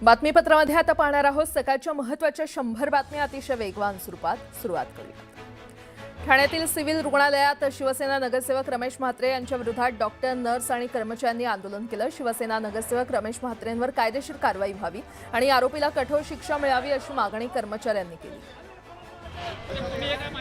बातमीपत्रामध्ये आता पाहणार आहोत सकाळच्या महत्त्वाच्या 100 बातम्या अतिशय वेगवान स्वरूपात सुरुवात करूया। ठाण्यातील सिव्हिल रुग्णालयात शिवसेना नगरसेवक रमेश म्हात्रे यांच्या विरोधात डॉक्टर, नर्स आणि कर्मचाऱ्यांनी आंदोलन केलं। शिवसेना नगरसेवक रमेश म्हात्रेंवर कायदेशीर कारवाई व्हावी आणि आरोपीला कठोर शिक्षा मिळावी अशी मागणी कर्मचाऱ्यांनी केली।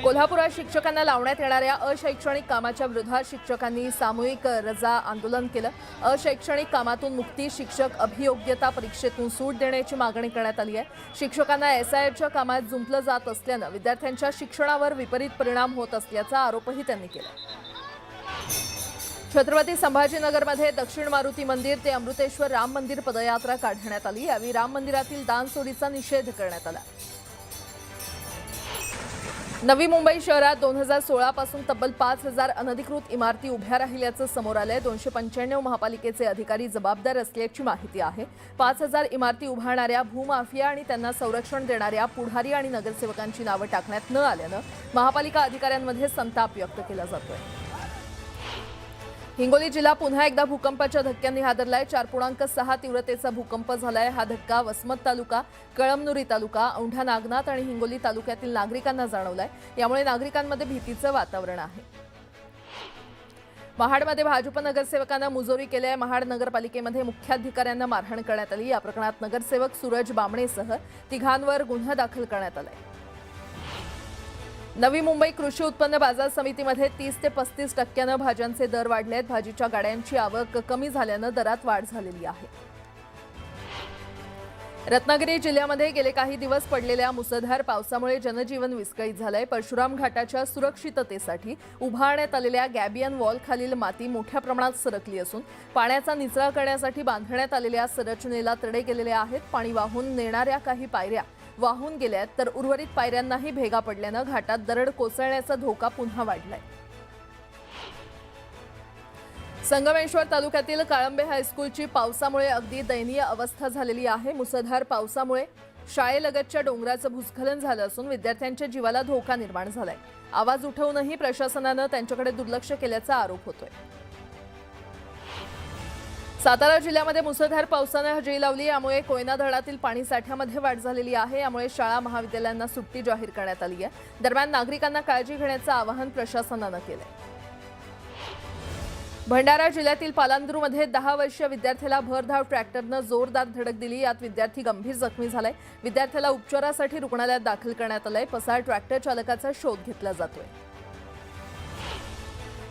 कोल्हापुरात शिक्षकांना लावण्यात येणाऱ्या अशैक्षणिक कामाच्या विरोधात शिक्षकांनी सामूहिक रजा आंदोलन केलं। अशैक्षणिक कामातून मुक्ती, शिक्षक अभियोग्यता परीक्षेतून सूट देण्याची मागणी करण्यात आली आहे। शिक्षकांना एसआयआरच्या कामात जुंपलं जात असल्यानं विद्यार्थ्यांच्या शिक्षणावर विपरीत परिणाम होत असल्याचा आरोपही त्यांनी केला। छत्रपती संभाजीनगरमध्ये दक्षिण मारुती मंदिर ते अमृतेश्वर राम मंदिर पदयात्रा काढण्यात आली। यावेळी राम मंदिरातील दानचोरीचा निषेध करण्यात आला। नवी मुंबई शहरात 2016 पासून तब्बल 5000 अनधिकृत इमारती उभ्या राहिल्याचं समोर आलंय। 295 महापालिकेचे अधिकारी जबाबदार असल्याची माहिती आहे। 5000 इमारती उभारणाऱ्या भूमाफिया आणि त्यांना संरक्षण देणाऱ्या पुढारी आणि नगरसेवकांची नावं टाकण्यात न आल्यानं महापालिका अधिकाऱ्यांमध्ये संताप व्यक्त केला जातोय। हिंगोली जिल्हा पुन्हा एकदा भूकंपाच्या धक्क्यांनी हादरलाय। 4.6 तीव्रतेचा भूकंप झालाय। हा धक्का वसमत तालुका, कळमनुरी तालुका, औंढा नागनाथ आणि हिंगोली तालुक्यातील नागरिकांना जाणवलाय। यामुळे नागरिकांमध्ये भीतीचं वातावरण आहे। महाडमध्ये भाजप नगरसेवकांना मुजोरी केली आहे। महाड नगरपालिकेमध्ये मुख्याधिकाऱ्यांना मारहाण करण्यात आली। या प्रकरणात नगरसेवक सूरज बामणेसह तिघांवर गुन्हा दाखल करण्यात आलाय। नवी मुंबई कृषी उत्पन्न बाजार समितीमध्ये 30 ते 35% भाज्यांचे दर वाढले आहेत। भाजीच्या गाड्यांची आवक कमी झाल्यानं दरात वाढ झालेली आहे। रत्नागिरी जिल्ह्यामध्ये गेले काही दिवस पडलेल्या मुसळधार पावसामुळे जनजीवन विस्कळीत झालंय। परशुराम घाटाच्या सुरक्षिततेसाठी उभारण्यात आलेल्या गॅबियन वॉल खालील माती मोठ्या प्रमाणात सरकली असून पाण्याचा निचरा करण्यासाठी बांधण्यात आलेल्या संरचनेला तडे गेलेले आहेत। पाणी वाहून नेणाऱ्या काही पायऱ्या वाहून गेल्यात तर उर्वरित पायऱ्यांनाही भेगा पडल्यानं घाटात दरड कोसळण्याचा धोका पुन्हा वाढलाय। संगमेश्वर तालुक्यातील काळंबे हायस्कूलची पावसामुळे अगदी दयनीय अवस्था झालेली आहे। मुसळधार पावसामुळे शाळेलगतच्या डोंगराचं भूस्खलन झालं असून विद्यार्थ्यांच्या जीवाला धोका निर्माण झालाय। आवाज उठवूनही प्रशासनानं त्यांच्याकडे दुर्लक्ष केल्याचा आरोप होतोय। सातारा जिल्ह्यामध्ये मुसळधार पावसाने हजेरी लावली। यामुळे कोयना धरणातील पाणी साठ्यामध्ये वाढ झालेली आहे। यामुळे शाळा महाविद्यालयांना सुट्टी जाहीर करण्यात आली आहे। दरम्यान नागरिकांना काळजी घेण्याचं आवाहन प्रशासनानं केलंय। भंडारा जिल्ह्यातील पालांदूरमध्ये 10 वर्षीय विद्यार्थ्याला भरधाव ट्रॅक्टरनं जोरदार धडक दिली। यात विद्यार्थी गंभीर जखमी झालाय। विद्यार्थ्याला उपचारासाठी रुग्णालयात दाखल करण्यात आलंय। पसार ट्रॅक्टर चालकाचा शोध घेतला जातोय।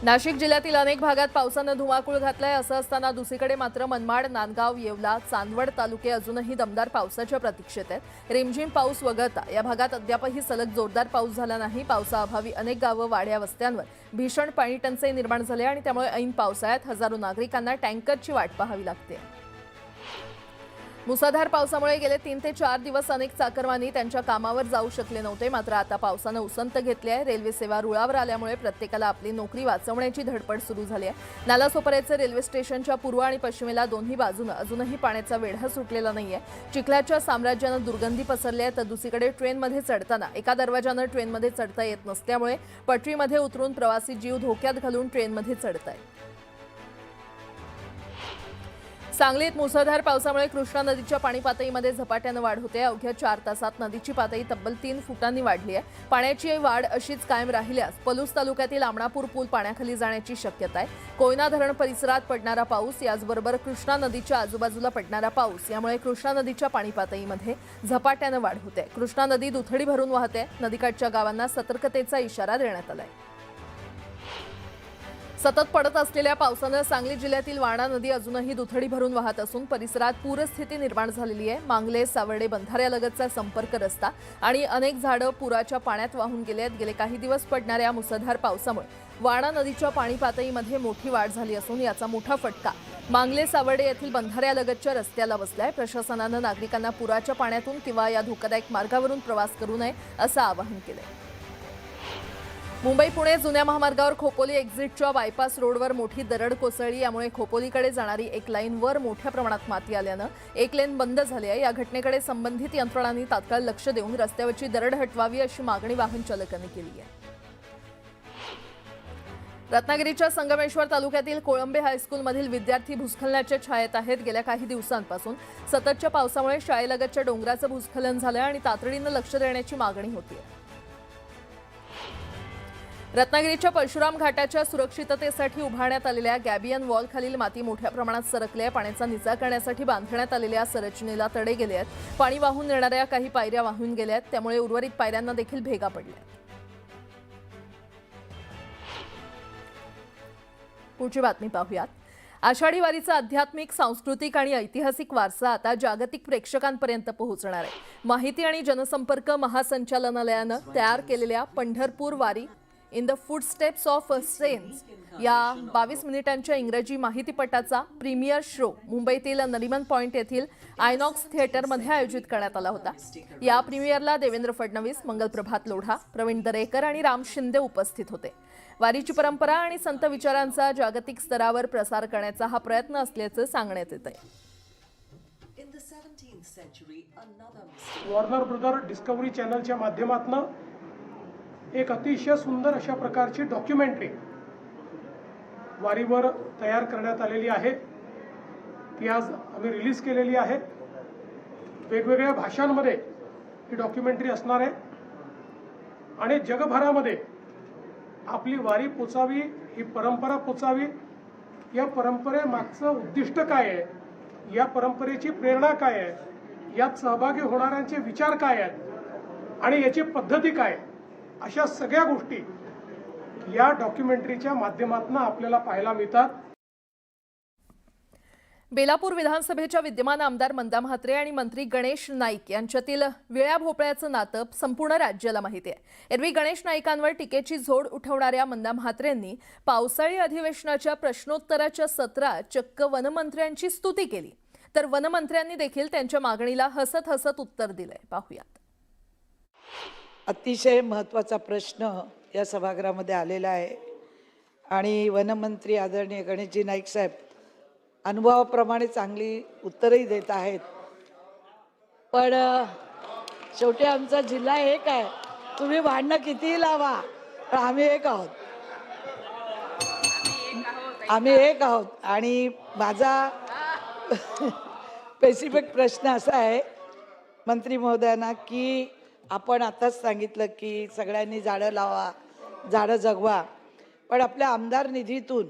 नाशिक जिल्ह्यातील अनेक भागात पावसानं धुमाकूळ घातलाय। असं असताना दुसरीकडे मात्र मनमाड, नांदगाव, येवला, चांदवड तालुके अजूनही दमदार पावसाच्या प्रतीक्षेत आहेत। रिमझिम पाऊस वगळता या भागात अद्यापही सलग जोरदार पाऊस झाला नाही। पावसाअभावी अनेक गावं, वाड्या, वस्त्यांवर भीषण पाणी टंचाई निर्माण झाली आणि त्यामुळे ऐन पावसाळ्यात हजारो नागरिकांना टँकरची वाट पाहावी लागते। मुसळधार पावसामुळे गेले 3 ते 4 दिवस अनेक चाकरमानी त्यांच्या कामावर जाऊ शकले नव्हते। मात्र आता पावसानं उसंत घेतली आहे। रेल्वे सेवा रुळावर आल्यामुळे प्रत्येकाला आपली नोकरी वाचवण्याची धडपड सुरू झाली आहे। नालासोपाऱ्याचे रेल्वे स्टेशनच्या पूर्व आणि पश्चिमेला दोन्ही बाजूनं अजूनही पाण्याचा वेढा सुटलेला नाहीये। चिखलाच्या साम्राज्यानं दुर्गंधी पसरली आहे। तर दुसरीकडे ट्रेनमध्ये चढताना एका दरवाजानं ट्रेनमध्ये चढता येत नसल्यामुळे पटरीमध्ये उतरून प्रवासी जीव धोक्यात घालून ट्रेनमध्ये चढतायत। सांगलीत मुसळधार पावसामुळे कृष्णा नदीच्या पाणी पातळीमध्ये झपाट्यानं वाढ होते। अवघ्या 4 तासात नदीची पातळी तब्बल 3 फुटांनी वाढली आहे। पाण्याची वाढ अशीच कायम राहिल्यास पलूस तालुक्यातील आमणापूर पूल पाण्याखाली जाण्याची शक्यता आहे। कोयना धरण परिसरात पडणारा पाऊस, याचबरोबर कृष्णा नदीच्या आजूबाजूला पडणारा पाऊस यामुळे कृष्णा नदीच्या पाणी पातळीमध्ये झपाट्यानं वाढ होते। कृष्णा नदी दुथडी भरून वाहते। नदीकाठच्या गावांना सतर्कतेचा इशारा देण्यात आलाय। सतत पडत असलेल्या पावसानं सांगली जिल्ह्यातील वारणा नदी अजूनही दुथडी भरून वाहत असून परिसरात पूरस्थिती निर्माण झालेली आहे। मांगले, सावर्डे बंधाऱ्यालगतचा संपर्क रस्ता आणि अनेक झाडं पुराच्या पाण्यात वाहून गेले आहेत। गेले काही दिवस पडणाऱ्या मुसळधार पावसामुळे वारणा नदीच्या पाणी पातळीमध्ये मोठी वाढ झाली असून याचा मोठा फटका मांगले, सावर्डे येथील बंधाऱ्यालगतच्या रस्त्याला बसलाय। प्रशासनानं नागरिकांना पुराच्या पाण्यातून किंवा या धोकादायक मार्गावरून प्रवास करू नये असं आवाहन केलंय। मुंबई पुणे जुन्या महामार्गावर खोपोली एक्झिटच्या बायपास रोडवर मोठी दरड कोसळली। यामुळे खोपोलीकडे जाणारी एक लाईन वर मोठ्या प्रमाणात माती आल्यानं एक लेन बंद झाली आहे। या घटनेकडे संबंधित यंत्रणांनी तात्काळ लक्ष देऊन रस्त्यावरची दरड हटवावी अशी मागणी वाहन चालकांनी केली आहे। रत्नागिरीच्या संगमेश्वर तालुक्यातील कोळंबे हायस्कूलमधील विद्यार्थी भूस्खलनाच्या छायेत आहेत। गेल्या काही दिवसांपासून सततच्या पावसामुळे शाळेलगतच्या डोंगराचं भूस्खलन झालं आणि तातडीनं लक्ष देण्याची मागणी होती। रत्नागिरीच्या परशुराम घाटाच्या सुरक्षिततेसाठी उभारण्यात आलेल्या गॅबियन वॉल खालील माती मोठ्या प्रमाणात सरकली आहे। पाण्याचा निचरा करण्यासाठी बांधण्यात आलेल्या संरचनेला तडे गेले आहेत। पाणी वाहून नेणाऱ्या काही पायऱ्या वाहून गेल्या आहेत, त्यामुळे उर्वरित पायऱ्यांना देखील भेगा पडल्या। पुढची बातमी पाहूयात। आषाढी वारीचा आध्यात्मिक, सांस्कृतिक आणि ऐतिहासिक वारसा आता जागतिक प्रेक्षकांपर्यंत पोहोचणार आहे। माहिती आणि जनसंपर्क महासंचालनालयानं तयार केलेल्या पंढरपूर वारी in the footsteps of cents या 22 मिनिटांच्या इंग्रजी माहितीपटाचा प्रीमियर शो मुंबईतील नरिमन पॉइंट येथील आयनॉक्स थिएटरमध्ये आयोजित करण्यात आला होता। या प्रीमियरला देवेंद्र फडणवीस, मंगलप्रभात लोढा, प्रवीण दरेकर आणि राम शिंदे उपस्थित होते। वारीची परंपरा आणि संत विचारांचा जागतिक स्तरावर प्रसार करण्याचा हा प्रयत्न असल्याचं सांगण्यात येत आहे। वॉर्नर ब्रदर डिस्कवरी चॅनलच्या माध्यमातून एक अतिशय सुंदर अशा प्रकारची डॉक्युमेंटरी वारीवर तयार करण्यात आलेली आहे। ती आज आम्ही रिलीज केलेली आहे। वेगवेगळ्या भाषांमध्ये ही डॉक्युमेंटरी असणार आहे आणि जगभरामध्ये आपली वारी पोचावी, ही परंपरा पोचावी, या परंपरेमागचं उद्दिष्ट काय आहे, या परंपरेची प्रेरणा काय आहे, यात सहभागी होणाऱ्यांचे विचार काय आहेत आणि याची पद्धती काय, अशा सगळ्या गोष्टी या डॉक्युमेंटरीच्या माध्यमातून आपल्याला पाहायला मिळतात। बेलापूर विधानसभेच्या विद्यमान आमदार मंदा म्हात्रे आणि मंत्री गणेश नाईक यांच्यातील विळ्या भोपळ्याचं नातं संपूर्ण राज्याला माहिती आहे। एरवी गणेश नाईकांवर टीकेची झोड उठवणाऱ्या मंदा म्हात्रेंनी पावसाळी अधिवेशनाच्या प्रश्नोत्तराच्या सत्रात चक्क वनमंत्र्यांची स्तुती केली, तर वनमंत्र्यांनी देखील त्यांच्या मागणीला हसत हसत उत्तर दिलंय। पाहूयात। अतिशय महत्त्वाचा प्रश्न या सभागृहामध्ये आलेला आहे आणि वनमंत्री आदरणीय गणेशजी नाईक साहेब अनुभवाप्रमाणे चांगली उत्तरही देत आहेत। पण शेवटी आमचा जिल्हा एक आहे, तुम्ही भांडणं कितीही लावा पण आम्ही एक आहोत, आणि माझा स्पेसिफिक प्रश्न असा आहे मंत्री महोदयांना की आपण आताच सांगितलं की सगळ्यांनी झाडं लावा, झाडं जगवा, पण आपल्या आमदार निधीतून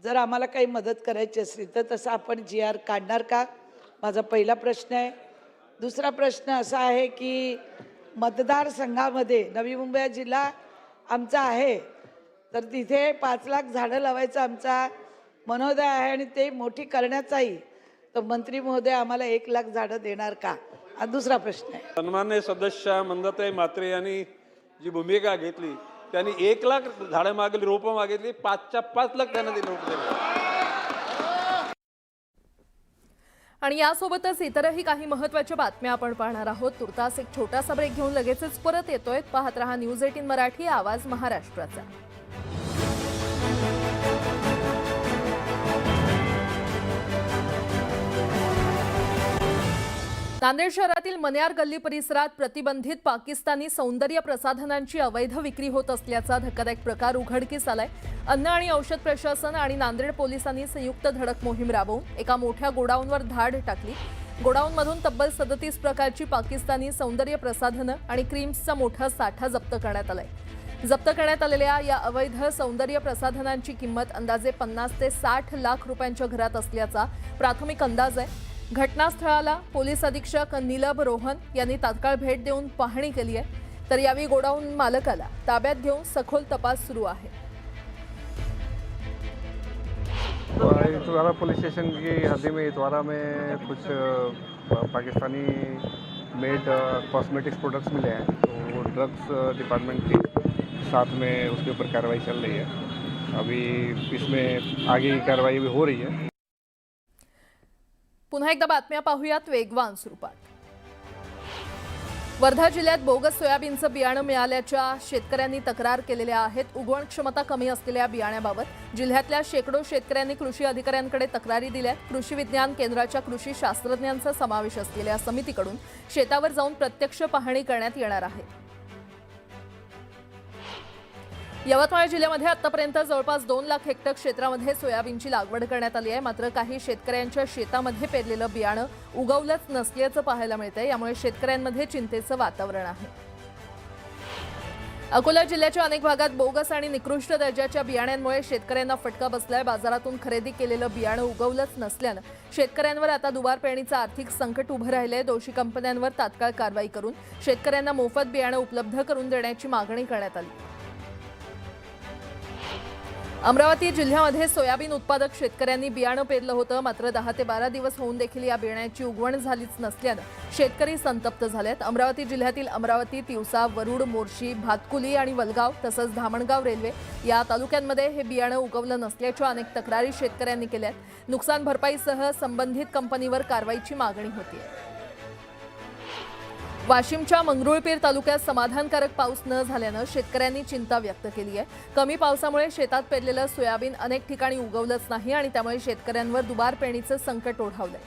जर आम्हाला काही मदत करायची असेल तर तसं आपण GR काढणार का, माझा पहिला प्रश्न आहे। दुसरा प्रश्न असा आहे की मतदारसंघामध्ये नवी मुंबई जिल्हा आमचा आहे, तर तिथे 5 लाख झाडं लावायचा आमचा मनोदय आहे आणि ते मोठी करण्याचाही, तर मंत्री महोदय आम्हाला 1 लाख झाडं देणार का, हा दुसरा प्रश्न आहे। सन्मान्य सदस्य मंदाताई म्हात्रे यांनी जी भूमिका घेतली, त्यांनी 1 लाख झाडं मागितली, रोपं मागितली, 5च्या 5 लाख त्यांना ते रोप दिले। आणि यासोबतच इतरही काही महत्त्वाच्या बातम्या आपण पाहणार आहोत। तुर्तास एक छोटासा ब्रेक घेऊन लगेचच परत येतोय। पाहत रहा न्यूज 18 मराठी, आवाज महाराष्ट्राचा। नांदेड शहरातील मन्यार गल्ली परिसरात प्रतिबंधित पाकिस्तानी सौंदर्य प्रसाधनांची अवैध विक्री होत असल्याचा धक्कादायक प्रकार उघडकीस आलाय। अन्न आणि औषध प्रशासन आणि नांदेड पोलिसांनी संयुक्त धडक मोहीम राबवून एका मोठ्या गोडाऊनवर धाड टाकली। गोडाऊनमधून तब्बल 37 प्रकारची पाकिस्तानी सौंदर्य प्रसाधनं आणि क्रीम्सचा मोठा साठा जप्त करण्यात आलाय। जप्त करण्यात आलेल्या या अवैध सौंदर्य प्रसाधनांची किंमत अंदाजे 50 ते 60 लाख रुपयांच्या घरात असल्याचा प्राथमिक अंदाज आहे। घटनास्थळाला पोलीस अधीक्षक नीलभ रोहन यांनी तात्काळ भेट देऊन पाहणी केली आहे, तर यावेळी गोडाऊन मालकाला ताब्यात घेऊन सखोल तपास सुरू आहे। इतवारा पुलिस स्टेशन की हद्दी में इतवारा में कुछ पाकिस्तानी मेड कॉस्मेटिक्स प्रोडक्ट्स मिले हैं, तो वो ड्रग्स डिपार्टमेंट की साथ में उसके ऊपर कार्रवाई चल रही है। अभी इसमें आगे की कार्रवाई भी हो रही है। पुन्हा एकदा बातम्या पाहूयात वेगवान स्वरूपात। वर्धा जिल्ह्यात बोगस सोयाबीनचं बियाणं मिळाल्याच्या शेतकऱ्यांनी तक्रार केलेल्या आहेत। उगवण क्षमता कमी असलेल्या बियाण्याबाबत जिल्ह्यातल्या शेकडो शेतकऱ्यांनी कृषी अधिकाऱ्यांकडे तक्रारी दिल्यात। कृषी विज्ञान केंद्राच्या कृषी शास्त्रज्ञांचा समावेश असलेल्या समितीकडून शेतावर जाऊन प्रत्यक्ष पाहणी करण्यात येणार आहे। यवतमाळ जिल्ह्यामध्ये आतापर्यंत जवळपास 2 लाख हेक्टर क्षेत्रामध्ये सोयाबीनची लागवड करण्यात आली आहे. मात्र काही शेतकऱ्यांच्या शेतामध्ये पेरलेलं बियाणं उगवलंच नसल्याचं पाहायला मिळतंय. यामुळे शेतकऱ्यांमध्ये चिंतेचं वातावरण आहे. अकोला जिल्ह्याच्या अनेक भागात बोगस आणि निकृष्ट दर्जाच्या बियाण्यांमुळे शेतकऱ्यांना फटका बसलाय. बाजारातून खरेदी केलेलं बियाणं उगवलंच नसल्यानं शेतकऱ्यांवर आता दुबार पेरणीचं आर्थिक संकट उभं राहिलंय. दोषी कंपन्यांवर तात्काळ कारवाई करून शेतकऱ्यांना मोफत बियाणं उपलब्ध करून देण्याची मागणी करण्यात आली. अमरावती जिल्ह्यामध्ये सोयाबीन उत्पादक शेतकऱ्यांनी बियाणं पेरलं होतं. मात्र 10 ते 12 दिवस होऊन देखील या बियाण्याची उगवण झालीच नसल्यानं शेतकरी संतप्त झालेत. अमरावती जिल्ह्यातील अमरावती, तिवसा, वरुड, मोर्शी, भातकुली आणि वलगाव तसंच धामणगाव रेल्वे या तालुक्यांमध्ये हे बियाणं उगवलं नसल्याच्या अनेक तक्रारी शेतकऱ्यांनी केल्यात. नुकसान भरपाईसह संबंधित कंपनीवर कारवाईची मागणी होतीये. वाशिमच्या मंगरुळपीर तालुक्यात समाधानकारक पाऊस न झाल्यानं शेतकऱ्यांनी चिंता व्यक्त केली आहे. कमी पावसामुळे शेतात पेरलेलं सोयाबीन अनेक ठिकाणी उगवलंच नाही आणि त्यामुळे शेतकऱ्यांवर दुबार पेरणीचं संकट ओढावलंय.